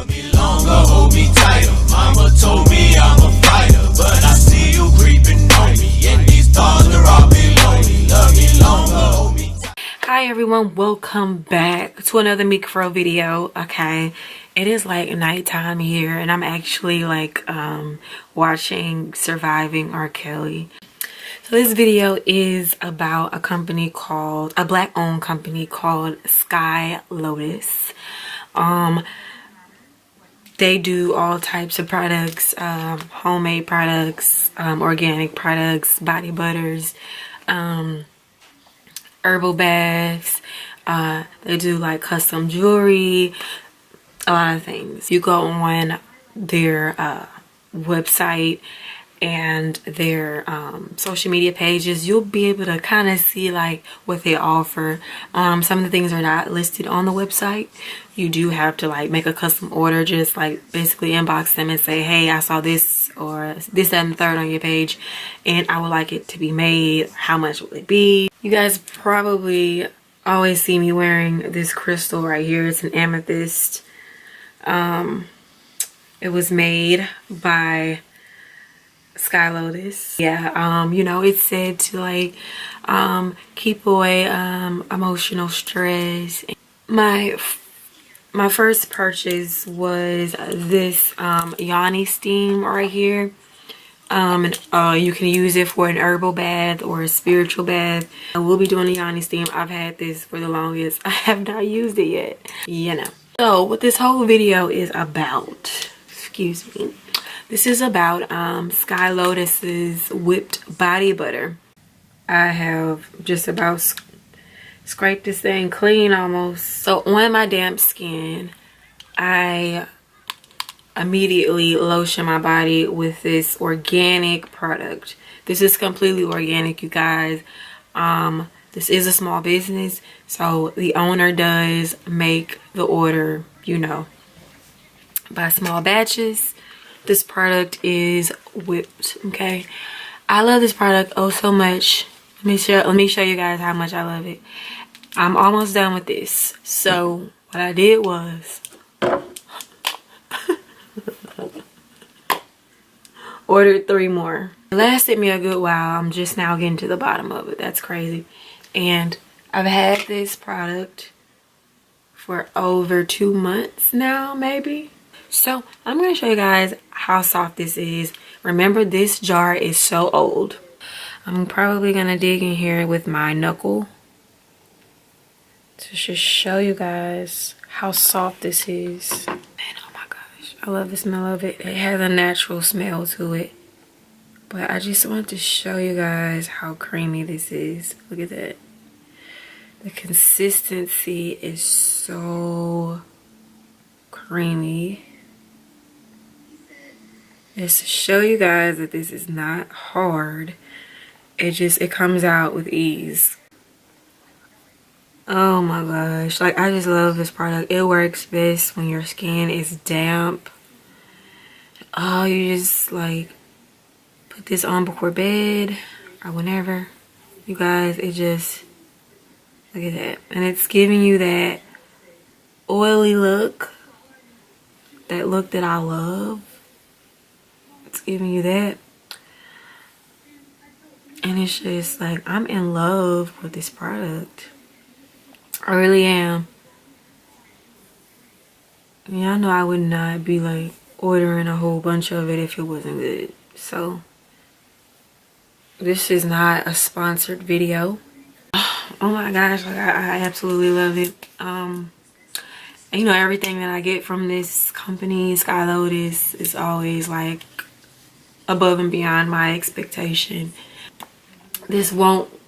Love me longer, hold me tighter. Mama told me I'm a fighter, but I see you creeping on me, and these thoughts are all below me. Love me longer, hold me tighter. Hi everyone, welcome back to another MeekFro video. Okay, it is like nighttime here and I'm actually like watching Surviving R. Kelly. So this video is about a black owned company called Skyylotus. They do all types of products, homemade products, organic products, body butters, herbal baths. They do like custom jewelry, a lot of things. You go on their website and their social media pages, you'll be able to kind of see like what they offer. Some of the things are not listed on the website. You do have to like make a custom order, just like basically inbox them and say, hey, I saw this or this, that, and the third on your page and I would like it to be made. How much will it be? You guys probably always see me wearing this crystal right here. It's an amethyst. It was made by Skyylotus. Yeah, you know, it's said to like keep away emotional stress. My first purchase was this yoni steam right here. And you can use it for an herbal bath or a spiritual bath. I will be doing a yoni steam. I've had this for the longest. I have not used it yet, you know. So what this whole video is about, excuse me, this is about Skyylotus's whipped body butter. I have just about scraped this thing clean almost. So on my damp skin, I immediately lotion my body with this organic product. This is completely organic, you guys. This is a small business, so the owner does make the order, you know, by small batches. This product is whipped. Okay, I love this product oh so much. Let me show you guys how much I love it. I'm almost done with this. So what I did was ordered 3 more. It lasted me a good while. I'm just now getting to the bottom of it. That's crazy. And I've had this product for over 2 months now, maybe. So I'm going to show you guys how soft this is. Remember, this jar is so old. I'm probably going to dig in here with my knuckle to just show you guys how soft this is. And oh my gosh, I love the smell of it. It has a natural smell to it. But I just want to show you guys how creamy this is. Look at that. The consistency is so creamy. Just to show you guys that this is not hard. It comes out with ease. Oh my gosh. Like, I just love this product. It works best when your skin is damp. Oh, you just like put this on before bed or whenever. You guys, it just, look at that. And it's giving you that oily look. That look that I love. It's giving you that. And it's just like, I'm in love with this product. I really am. Y'all know I would not be like ordering a whole bunch of it if it wasn't good. So this is not a sponsored video. Oh my gosh, like I absolutely love it. And you know, everything that I get from this company, Skyylotus, is always like above and beyond my expectation. This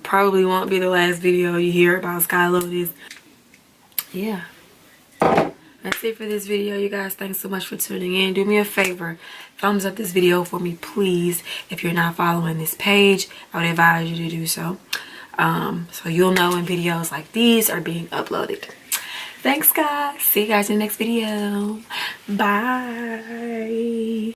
probably won't be the last video you hear about Skyylotus. Yeah, that's it for this video, you guys. Thanks so much for tuning in. Do me a favor, thumbs up this video for me, please. If you're not following this page, I would advise you to do so. So you'll know when videos like these are being uploaded. Thanks, guys. See you guys in the next video. Bye.